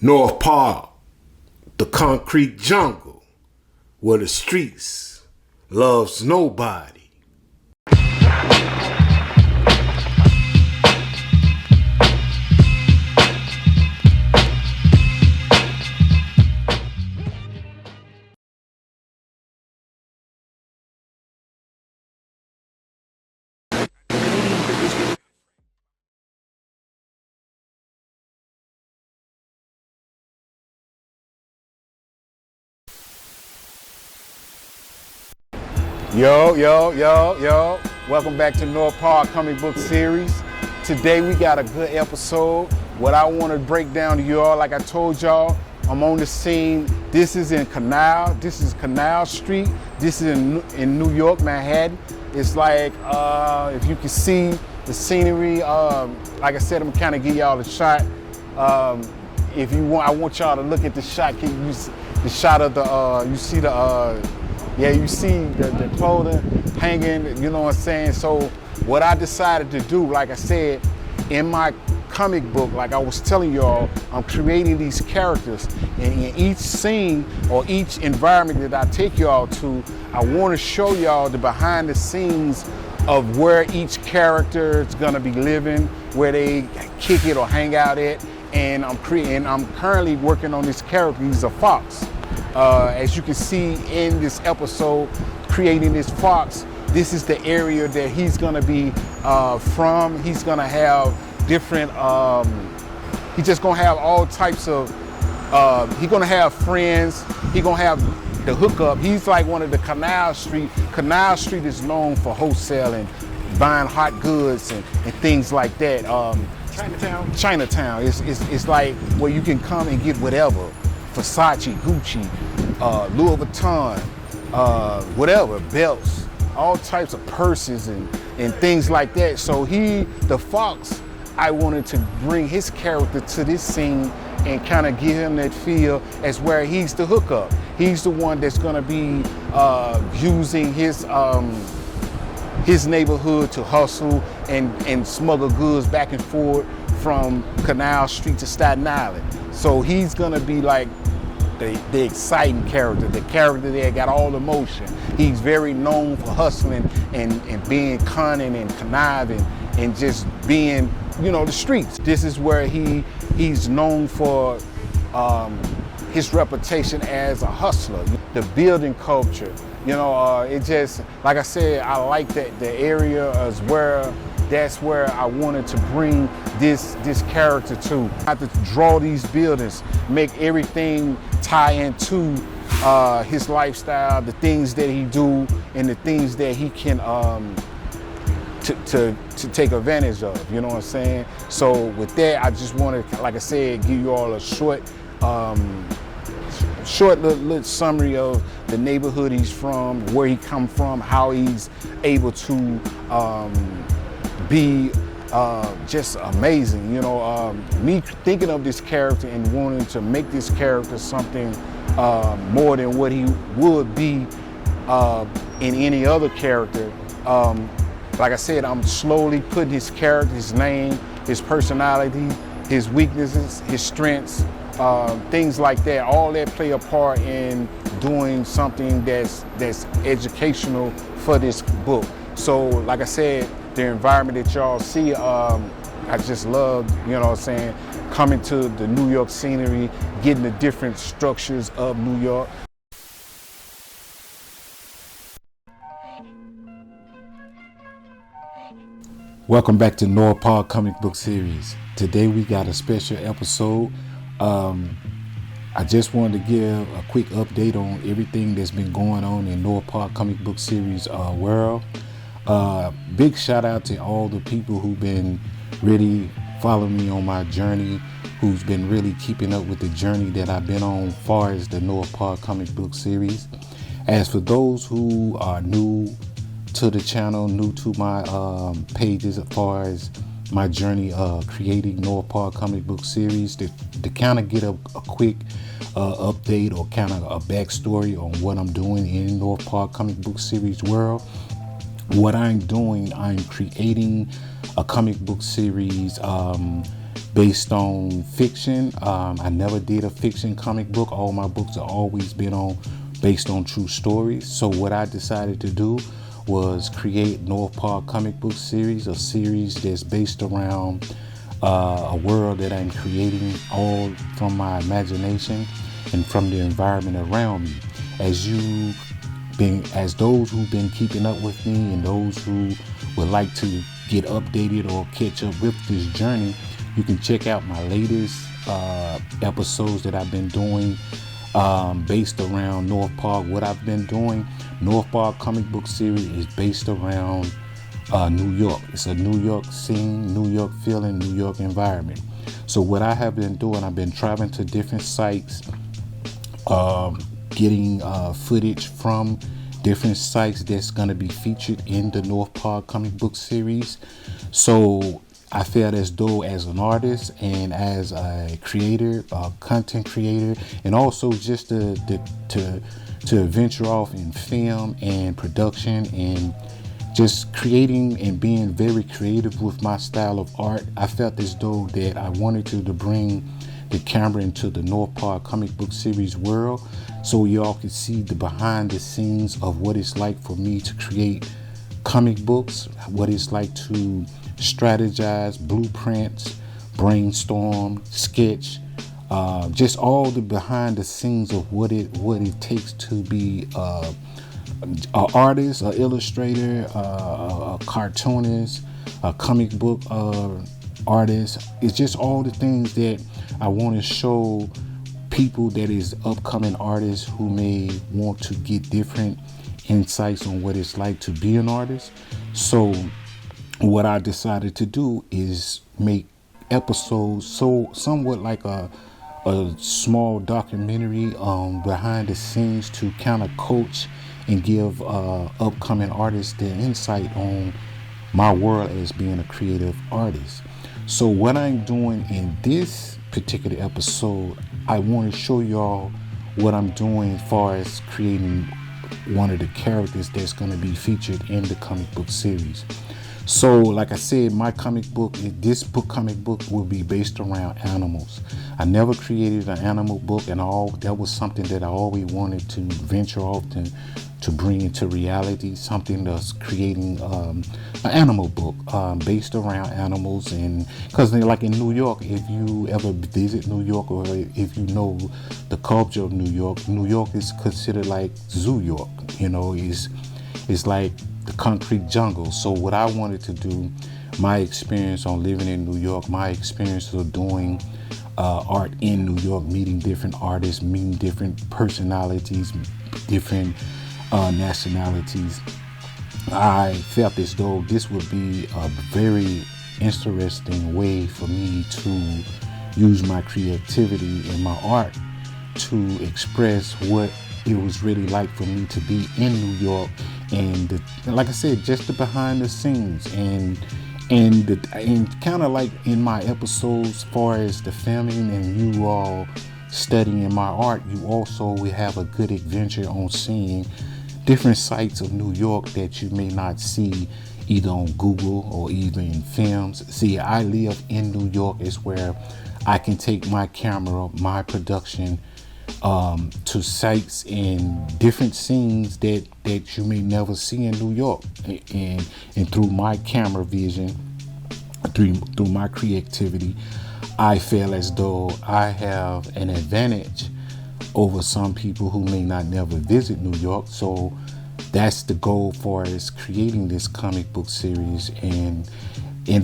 North Park, the concrete jungle, where the streets loves nobody. Yo. Welcome back to North Park Comic Book Series. Today we got a good episode. What I want to break down to y'all, like I told y'all, I'm on the scene. This is in Canal. This is Canal Street. This is in New York, Manhattan. It's like, if you can see the scenery, like I said, I'm kind of give y'all a shot. If you want, I want y'all to look at the shot. Can you see the shot of the, you see the, you see the clothing hanging, you know what I'm saying? So what I decided to do, like I said, in my comic book, like I was telling y'all, I'm creating these characters, and in each scene or each environment that I take y'all to, I want to show y'all the behind the scenes of where each character is gonna be living, where they kick it or hang out at. And I'm currently working on this character. He's a fox. As you can see in this episode, creating this fox, this is the area that he's gonna be from. He's gonna have different, he's just gonna have all types of, he's gonna have friends, he's gonna have the hookup. He's like one of the Canal Street. Canal Street is known for wholesaling, buying hot goods and things like that. Chinatown. It's like where you can come and get whatever. Versace, Gucci, Louis Vuitton, whatever, belts, all types of purses and things like that. So the fox, I wanted to bring his character to this scene and kind of give him that feel as where he's the hookup. He's the one that's gonna be using his neighborhood to hustle and smuggle goods back and forth from Canal Street to Staten Island. So he's gonna be like the exciting character, the character that got all the motion. He's very known for hustling and being cunning and conniving and just being, the streets. This is where he's known for his reputation as a hustler. The building culture, it just, like I said, I like that the area is where, that's where I wanted to bring this character to. I had to draw these buildings, make everything tie into his lifestyle, the things that he do, and the things that he can to take advantage of. You know what I'm saying? So with that, I just wanted, like I said, give you all a short little summary of the neighborhood he's from, where he come from, how he's able to be just amazing. Me thinking of this character and wanting to make this character something more than what he would be in any other character. Like I said, I'm slowly putting his character, his name, his personality, his weaknesses, his strengths, things like that. All that play a part in doing something that's educational for this book. So, like I said, the environment that y'all see, I just love, coming to the New York scenery, getting the different structures of New York. Welcome back to North Park Comic Book Series. Today we got a special episode. I just wanted to give a quick update on everything that's been going on in North Park Comic Book Series world. Big shout out to all the people who've been really following me on my journey, who's been really keeping up with the journey that I've been on as far as the North Park Comic Book Series. As for those who are new to the channel, new to my pages as far as my journey creating North Park Comic Book Series, to kind of get a quick update or kind of a backstory on what I'm doing in North Park Comic Book Series world. What I'm doing, I'm creating a comic book series based on fiction. I never did a fiction comic book. All my books have always been based on true stories. So what I decided to do was create North Park Comic Book Series, a series that's based around a world that I'm creating all from my imagination and from the environment around me. As those who've been keeping up with me and those who would like to get updated or catch up with this journey, you can check out my latest episodes that I've been doing based around North Park. What I've been doing, North Park Comic Book Series is based around New York. It's a New York scene, New York feeling, New York environment. So what I have been doing, I've been traveling to different sites, getting footage from different sites that's going to be featured in the North Park Comic Book Series. So I felt as though as an artist and as a creator, content creator, and also just to venture off in film and production and just creating and being very creative with my style of art, I felt as though that I wanted to bring the camera into the North Park Comic Book Series world so y'all could see the behind the scenes of what it's like for me to create comic books, what it's like to strategize, blueprints, brainstorm, sketch, just all the behind the scenes of what it takes to be an artist, an illustrator, a cartoonist, a comic book artist. It's just all the things that I want to show people that is upcoming artists who may want to get different insights on what it's like to be an artist. So what I decided to do is make episodes so somewhat like a small documentary behind the scenes to kind of coach and give upcoming artists their insight on my world as being a creative artist. So what I'm doing in this particular episode, I want to show y'all what I'm doing as far as creating one of the characters that's going to be featured in the comic book series. So like I said, this comic book will be based around animals. I never created an animal book, and that was something that I always wanted to venture off to bring into reality, something that's creating an animal book based around animals. And because like in New York, if you ever visit New York or if you know the culture of New York is considered like Zoo York, it's like the concrete jungle. So what I wanted to do, my experience on living in New York, my experience of doing art in New York, meeting different artists, meeting different personalities, different nationalities, I felt as though this would be a very interesting way for me to use my creativity and my art to express what it was really like for me to be in New York, and like I said, just the behind the scenes and kind of like in my episodes, as far as the filming and you all studying my art, you also will have a good adventure on seeing different sites of New York that you may not see either on Google or even in films. See, I live in New York, is where I can take my camera, my production to sites and different scenes that you may never see in New York, and through my camera vision, through my creativity, I feel as though I have an advantage over some people who may not never visit New York. So that's the goal for us creating this comic book series. And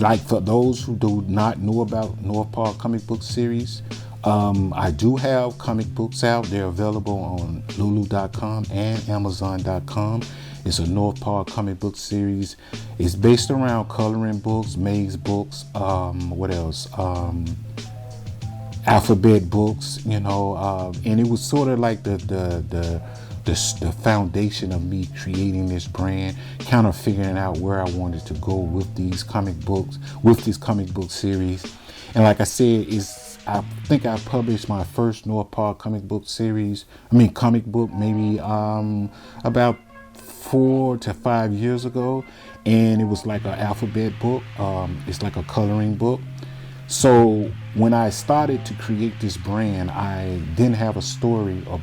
like for those who do not know about North Park Comic Book Series, I do have comic books out. They're available on lulu.com and amazon.com. It's a North Park comic book series. It's based around coloring books, maze books, what else? Alphabet books, and it was sort of like the foundation of me creating this brand, kind of figuring out where I wanted to go with these comic books, with this comic book series. And like I said, I think I published my first North Park comic book maybe about 4 to 5 years ago, and it was like an alphabet book. It's like a coloring book. So when I started to create this brand, I didn't have a story or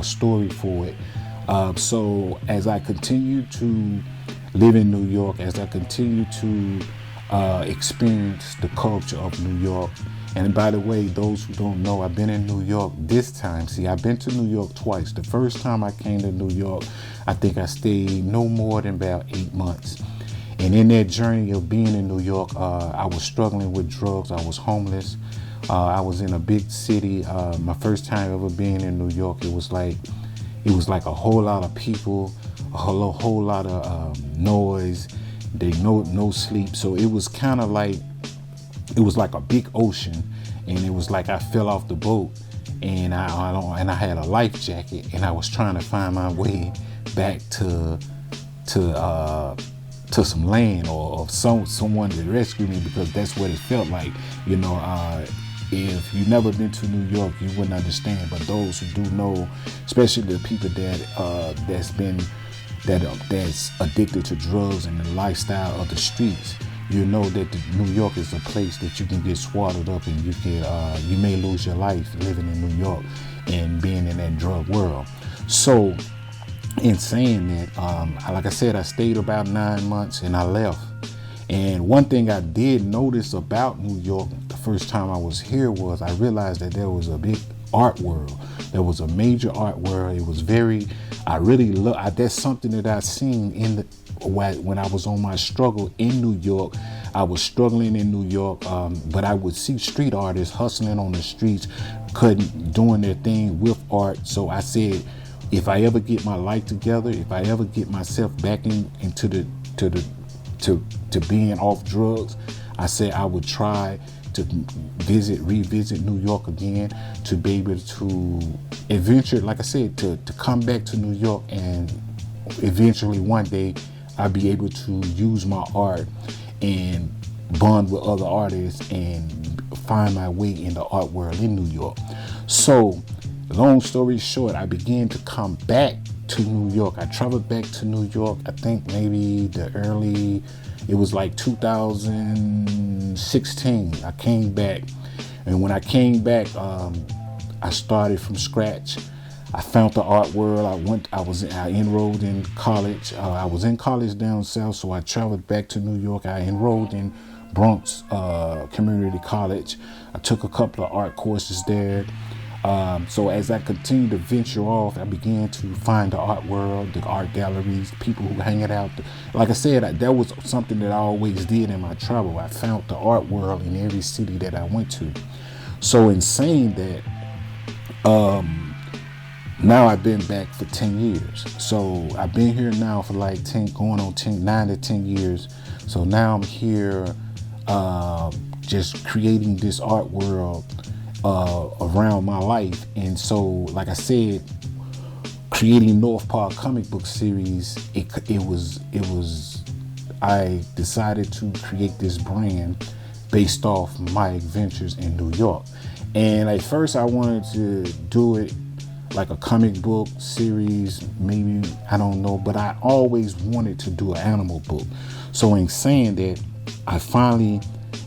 story for it. So as I continue to live in New York, as I continue to experience the culture of New York, and by the way, those who don't know, I've been in New York this time. See, I've been to New York twice. The first time I came to New York, I think I stayed no more than about 8 months. And in that journey of being in New York, I was struggling with drugs. I was homeless. I was in a big city. My first time ever being in New York, it was like a whole lot of people, a whole lot of noise. No sleep. So it was kind of like, it was like a big ocean, and it was like I fell off the boat, and I had a life jacket, and I was trying to find my way back to some land or someone to rescue me, because that's what it felt like. You know, if you've never been to New York, you wouldn't understand. But those who do know, especially the people that's addicted to drugs and the lifestyle of the streets, you know that New York is a place that you can get swallowed up, and you may lose your life living in New York and being in that drug world. So in saying that, like I said, I stayed about 9 months and I left. And one thing I did notice about New York the first time I was here was I realized that there was a big art world. There was a major art world. It was that's something that I seen when I was on my struggle in New York. I was struggling in New York, but I would see street artists hustling on the streets, doing their thing with art. So I said, if I ever get my life together, if I ever get myself back into being off drugs, I said I would try to revisit New York again, to be able to eventually, like I said, to come back to New York, and eventually one day I'll be able to use my art and bond with other artists and find my way in the art world in New York. So long story short, I began to come back to New York. I traveled back to New York, I think maybe it was like 2016. I came back, and when I came back, I started from scratch. I found the art world. I enrolled in college. I was in college down south, so I traveled back to New York. I enrolled in Bronx Community College. I took a couple of art courses there. So as I continued to venture off, I began to find the art world, the art galleries, people who hang it out. Like I said, that was something that I always did in my travel. I found the art world in every city that I went to. So in saying that, now I've been back for 10 years. So I've been here now for like 9 to 10 years. So now I'm here just creating this art world around my life. And so, like I said, creating North Park comic book series, I decided to create this brand based off my adventures in New York. And at first I wanted to do it like a comic book series, maybe, I don't know, but I always wanted to do an animal book. So in saying that, I finally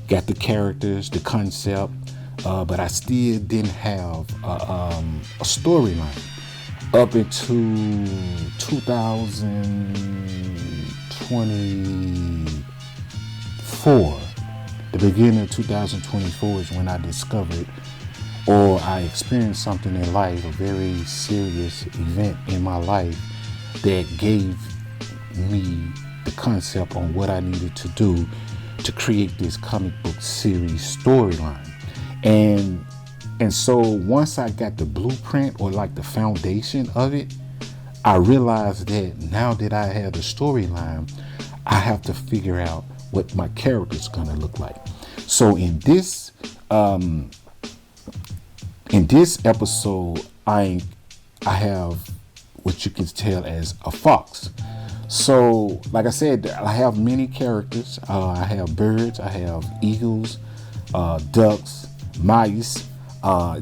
got the characters, the concept, but I still didn't have a storyline up into 2024. The beginning of 2024 is when I discovered, or I experienced something in life, a very serious event in my life that gave me the concept on what I needed to do to create this comic book series storyline. And so once I got the blueprint, or like the foundation of it, I realized that now that I have the storyline, I have to figure out what my character's gonna look like. So in this episode, I have what you can tell as a fox. So, like I said, I have many characters. I have birds, I have eagles, ducks, mice,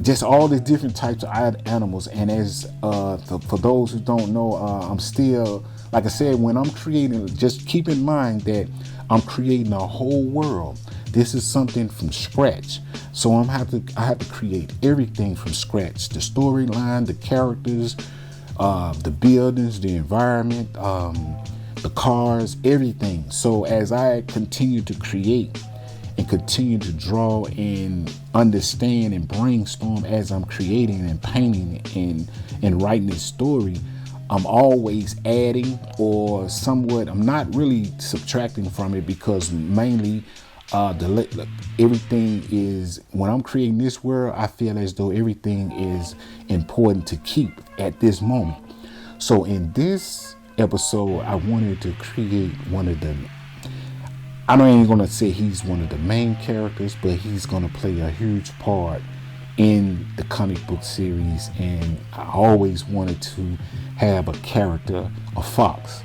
just all the different types of animals. And as for those who don't know, I'm still, like I said, when I'm creating, just keep in mind that I'm creating a whole world. This is something from scratch. So I have to create everything from scratch. The storyline, the characters, the buildings, the environment, the cars, everything. So as I continue to create and continue to draw and understand and brainstorm as I'm creating and painting and writing this story, I'm always adding or somewhat, I'm not really subtracting from it, because mainly everything is, when I'm creating this world, I feel as though everything is important to keep at this moment. So in this episode, I wanted to create one of the, I ain't gonna say he's one of the main characters, but he's gonna play a huge part in the comic book series. And I always wanted to have a character, a fox.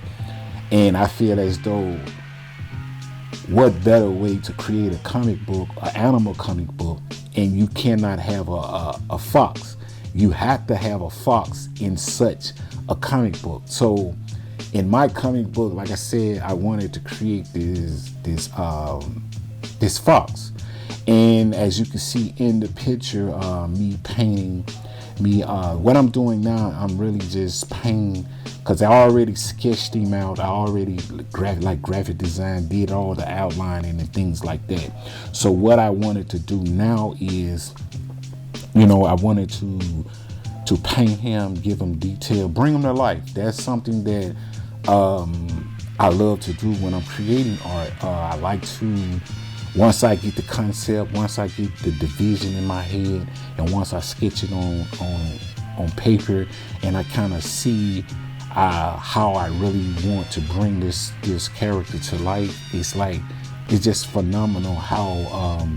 And I feel as though, what better way to create a comic book, an animal comic book, and you cannot have a fox. You have to have a fox in such a comic book. So in my comic book, like I said, I wanted to create this fox. And as you can see in the picture, me painting, what I'm doing now, I'm really just painting, because I already sketched him out. I already graphic design, did all the outlining and things like that. So what I wanted to do now is, I wanted to paint him, give him detail, bring him to life. That's something that I love to do when I'm creating art. I like to, once I get the concept, once I get the division in my head, and once I sketch it on paper, and I kind of see how I really want to bring this character to life, it's just phenomenal how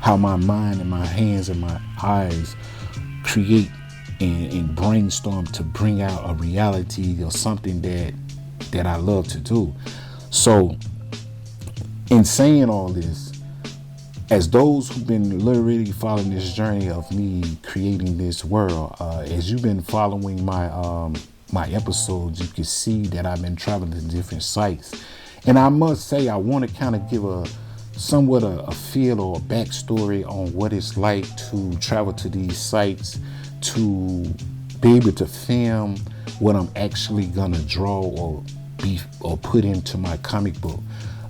how my mind and my hands and my eyes create and brainstorm to bring out a reality or something that I love to do. So in saying all this, as those who've been literally following this journey of me creating this world, as you've been following my episodes, you can see that I've been traveling to different sites. And I must say, I want to kind of give somewhat a feel or a backstory on what it's like to travel to these sites, to be able to film what I'm actually gonna draw or put into my comic book.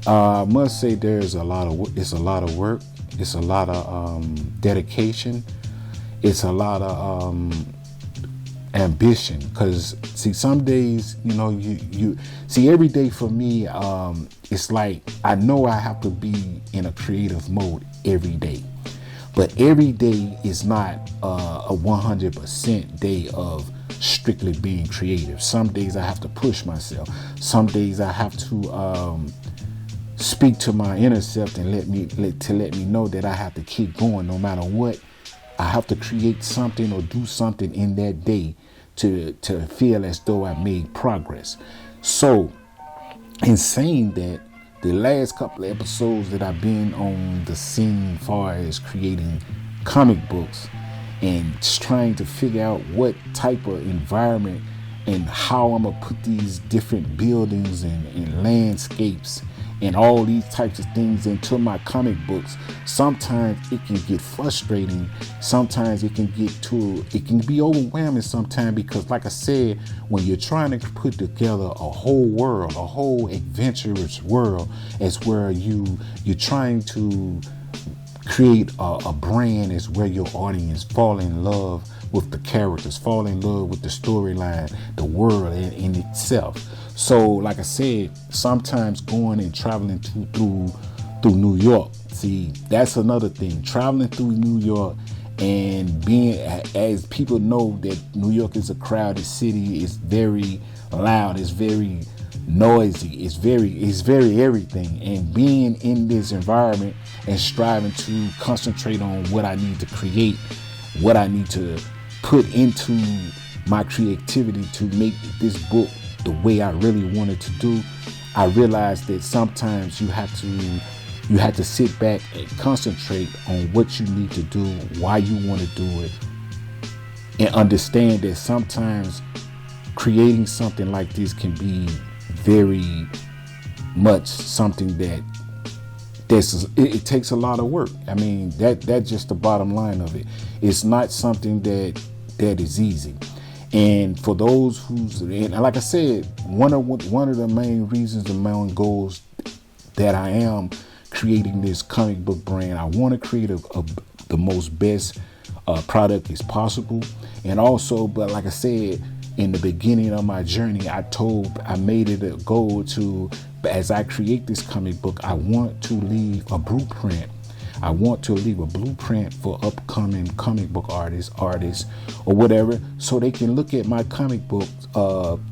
I must say it's a lot of work. It's a lot of dedication. It's a lot of ambition. Because see, some days, you see, every day for me, it's like I know I have to be in a creative mode every day. But every day is not a 100% day of strictly being creative. Some days I have to push myself. Some days I have to speak to my inner self and let me know that I have to keep going no matter what. I have to create something or do something in that day to feel as though I made progress. So in saying that, the last couple of episodes that I've been on the scene as far as creating comic books and just trying to figure out what type of environment and how I'm gonna put these different buildings and landscapes and all these types of things into my comic books, sometimes it can get frustrating. Sometimes it can be overwhelming sometimes, because like I said, when you're trying to put together a whole world, a whole adventurous world, as where you're trying to create a brand, is where your audience fall in love with the characters, fall in love with the storyline, the world in itself. So like I said, sometimes going and traveling through New York, see, that's another thing. Traveling through New York and being, as people know that New York is a crowded city, it's very loud, it's very noisy, it's very everything. And being in this environment and striving to concentrate on what I need to create, what I need to put into my creativity to make this book the way I really wanted to do, I realized that sometimes you have to sit back and concentrate on what you need to do, why you want to do it, and understand that sometimes creating something like this can be very much something that it takes a lot of work. I mean, that's just the bottom line of it. It's not something that is easy. And for those and like I said, one of the main reasons, the main goals that I am creating this comic book brand, I want to create the most best product as possible. And also, but like I said, in the beginning of my journey, I made it a goal to, as I create this comic book, I want to leave a blueprint. I want to leave a blueprint for upcoming comic book artists or whatever, so they can look at my comic book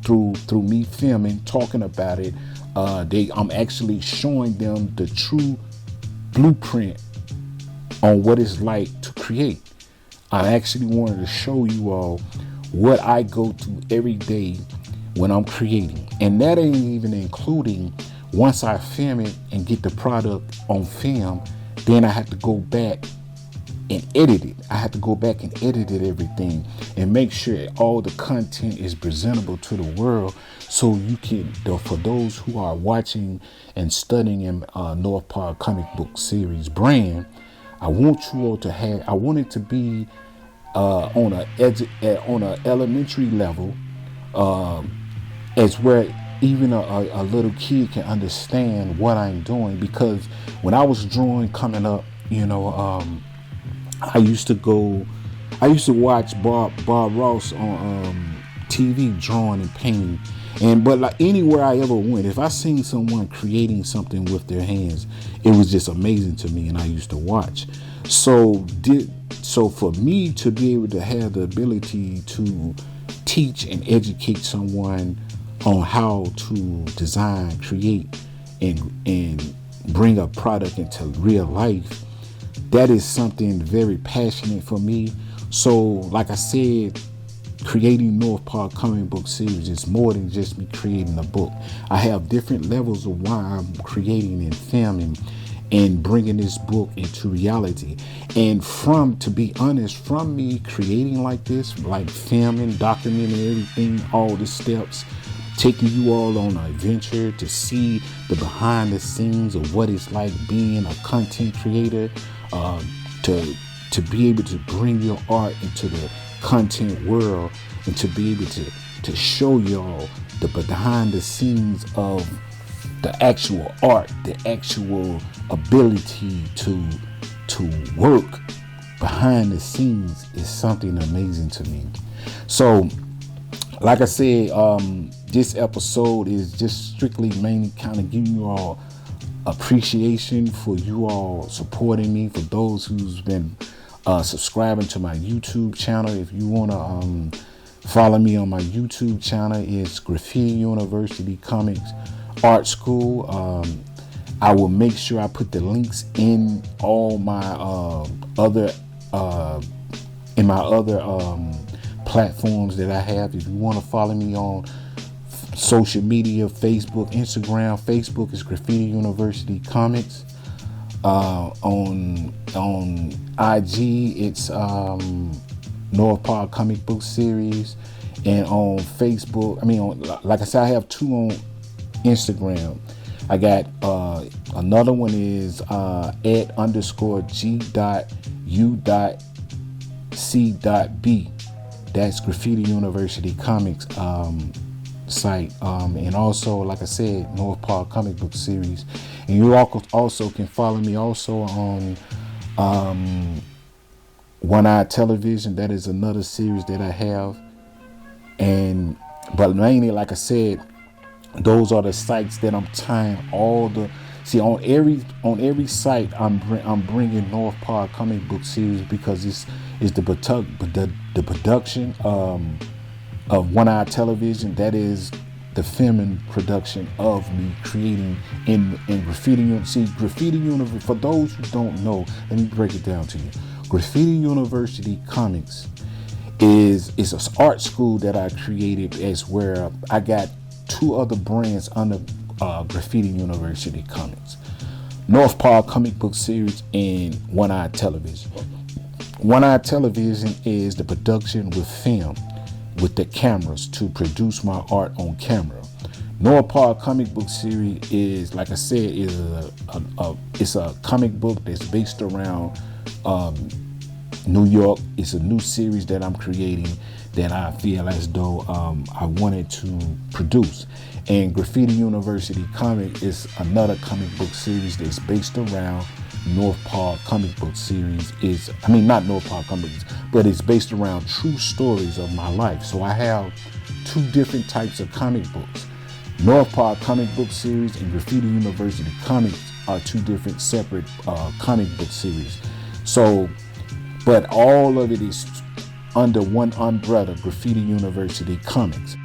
through me filming, talking about it. I'm actually showing them the true blueprint on what it's like to create. I actually wanted to show you all what I go through every day when I'm creating. And that ain't even including once I film it and get the product on film, then I have to go back and edit it. I have to go back and edit everything and make sure all the content is presentable to the world, so you can, for those who are watching and studying in North Park Comic Book Series brand, I want you all to have, I want it to be on a elementary level, as where even a little kid can understand what I'm doing. Because when I was drawing coming up, I used to watch Bob Ross on TV drawing and painting. But like anywhere I ever went, if I seen someone creating something with their hands, it was just amazing to me, and I used to watch. So for me to be able to have the ability to teach and educate someone on how to design, create, and bring a product into real life, that is something very passionate for me. So like I said, creating North Park Comic Book Series is more than just me creating a book. I have different levels of why I'm creating and filming and bringing this book into reality. And to be honest, from me creating like this, like filming, documenting everything, all the steps, taking you all on an adventure to see the behind the scenes of what it's like being a content creator, to be able to bring your art into the content world, and to be able to show y'all the behind the scenes of the actual art, the actual ability to work behind the scenes is something amazing to me. So like I said, this episode is just strictly mainly kind of giving you all appreciation for you all supporting me, for those who's been subscribing to my YouTube channel. If you want to follow me on my YouTube channel, it's Graffiti University Comics Art School. I will make sure I put the links in all my other platforms that I have. If you want to follow me on social media, Facebook, Instagram. Facebook is Graffiti University Comics. On IG, it's North Park Comic Book Series. And on Facebook, like I said, I have two on Instagram. I got another one is @G.U.C.B. That's Graffiti University Comics site. And also, like I said, North Park Comic Book Series. And you also can follow me also on One Eye Television. That is another series that I have. But mainly, like I said, those are the sites that I'm tying all the. See, on every site, I'm bringing North Park Comic Book Series, because this is the production of One Eye Television. That is the filming production of me creating in Graffiti. See, Graffiti University, for those who don't know, let me break it down to you. Graffiti University Comics is an art school that I created, as where I got two other brands under Graffiti University Comics: North Park Comic Book Series and One Eye Television. One Eye Television is the production with film, with the cameras to produce my art on camera. Noah Park comic book series is, like I said, is it's a comic book that's based around New York. It's a new series that I'm creating that I feel as though I wanted to produce. And Graffiti University Comic is another comic book series that's based around North Park comic book series. Not North Park comics, but it's based around true stories of my life. So I have two different types of comic books. North Park comic book series and Graffiti University Comics are two different separate comic book series. So, but all of it is under one umbrella, Graffiti University Comics.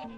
Thank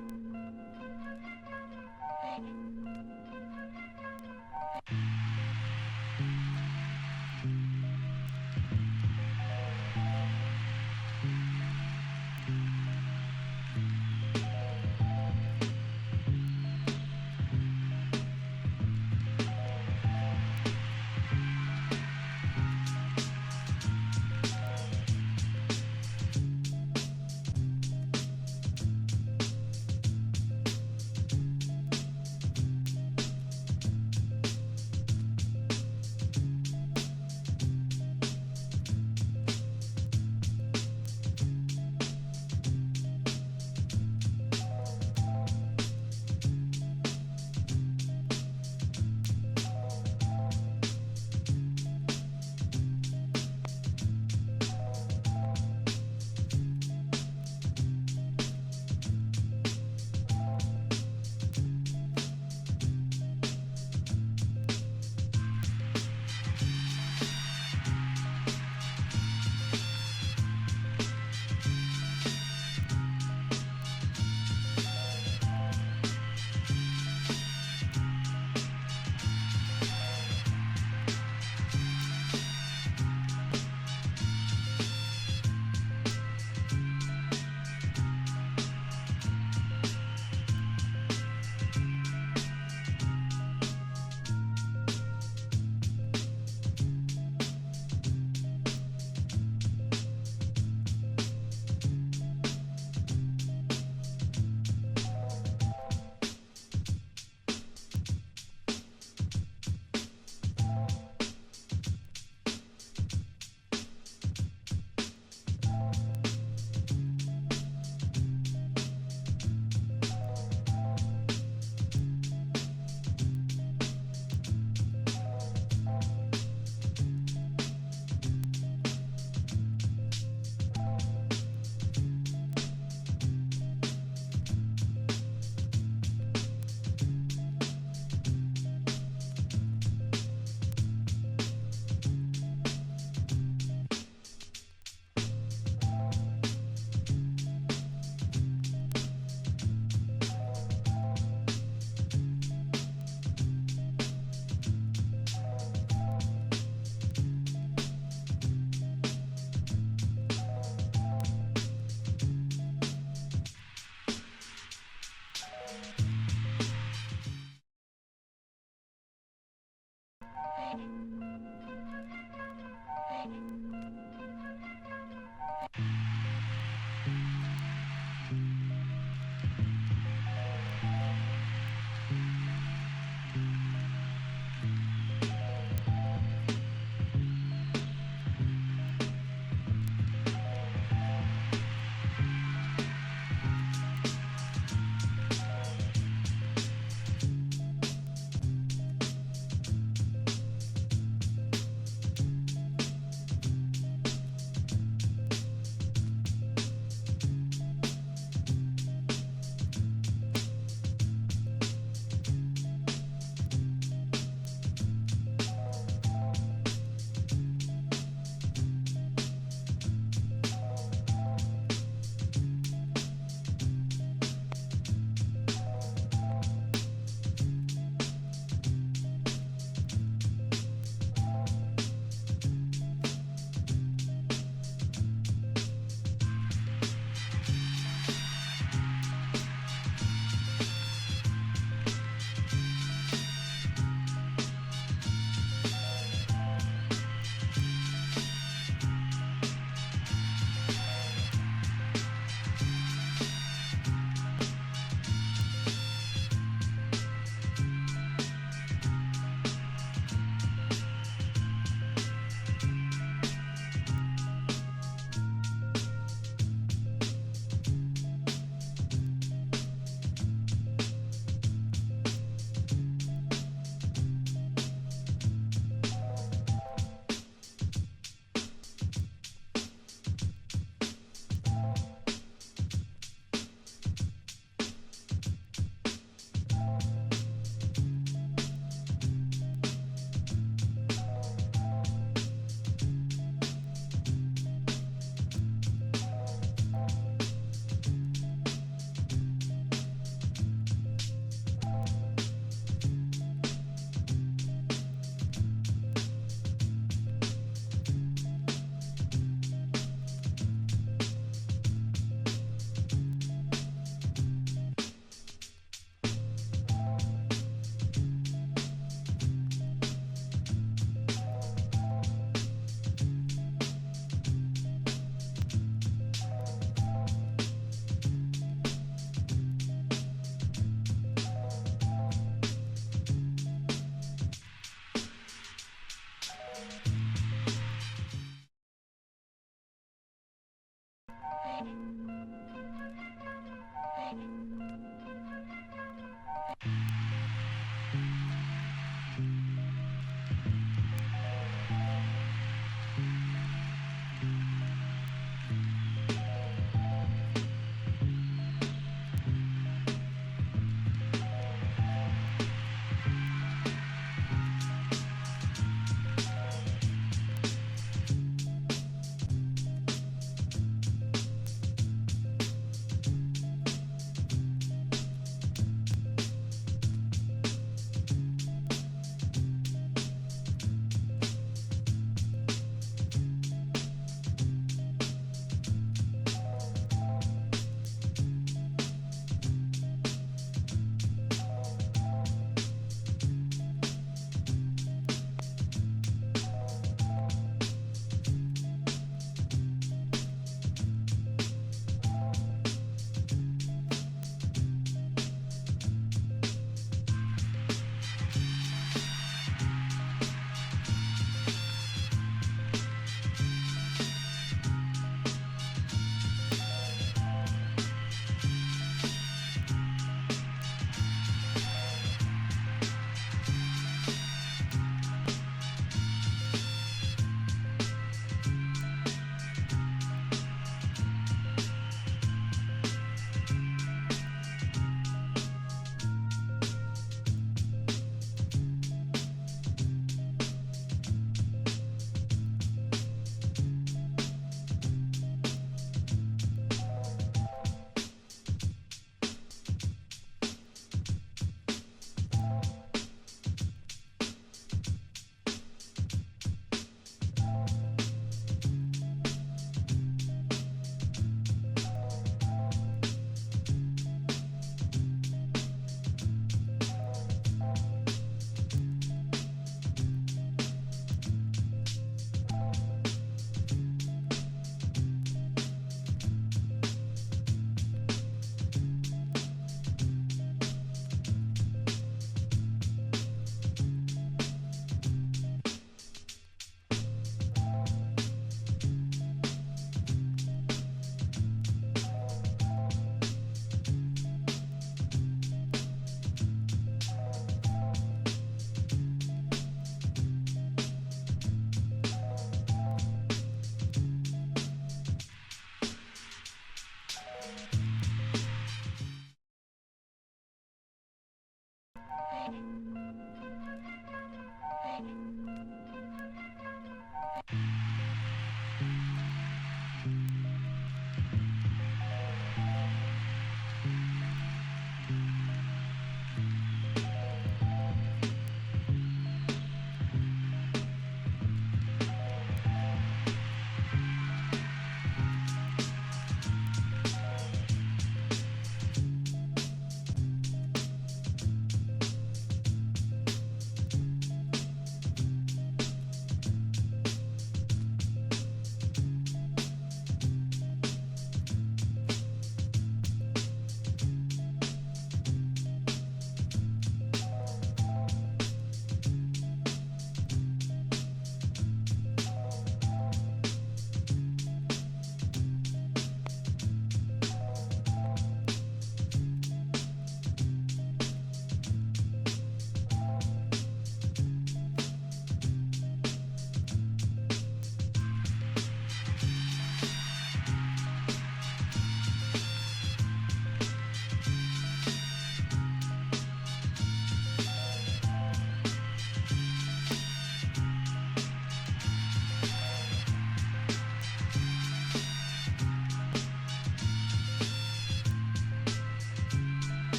you.